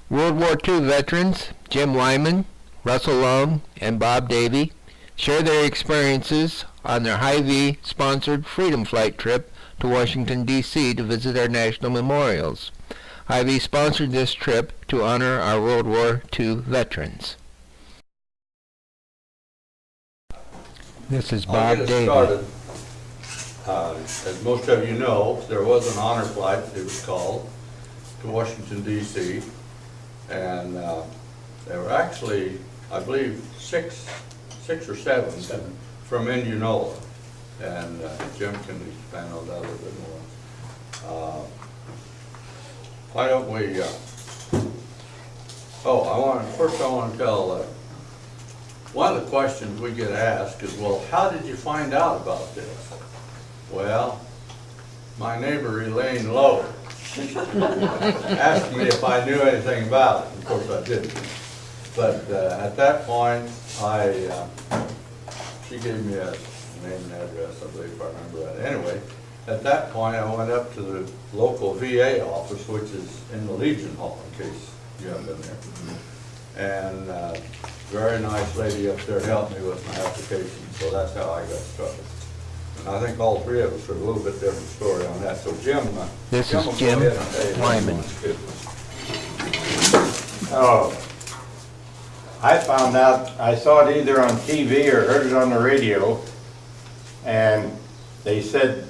World War II veterans Jim Wyman, Russell Long, and Bob Davey share their experiences on their Hy-Vee-sponsored Freedom Flight trip to Washington, D.C. to visit our national memorials. Hy-Vee sponsored this trip to honor our World War II veterans. This is Bob I'll get Davey. started. As most of you know, there was an honor flight, it was called, to Washington, D.C. And there were actually, I believe, six or seven from Indianola. And Jim can expand on that a little bit more. Why don't we, first I want to tell, one of the questions we get asked is, well, how did you find out about this? Well, my neighbor Elaine Lowe asked me if I knew anything about it. Of course I didn't. But at that point, she gave me a name and address, I believe, if I remember that. Anyway, at that point, I went up to the local VA office, which is in the Legion Hall, in case you haven't been there. And very nice lady up there helped me with my application, so that's how I got started. And I think all three of us are a little bit different story on that. So Jim, This is Jim Wyman. Oh, I found out, I saw it either on TV or heard it on the radio, and they said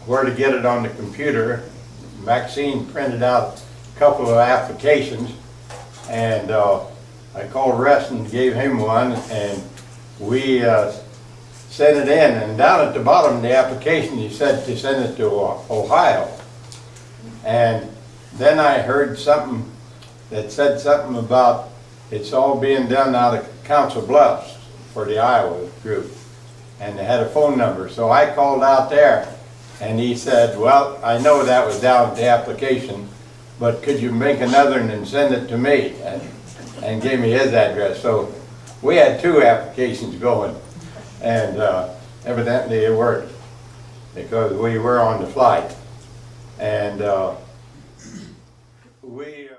where to get it on the computer. Maxine printed out a couple of applications, and I called Russ and gave him one, and we sent it in. And down at the bottom of the application, he said to send it to Ohio. And then I heard something that said something about it's all being done out of Council Bluffs for the Iowa group. And they had a phone number. So I called out there, and he said, well, I know that was down at the application, but could you make another one and send it to me? And gave me his address. So we had two applications going, and evidently it worked because we were on the flight. And we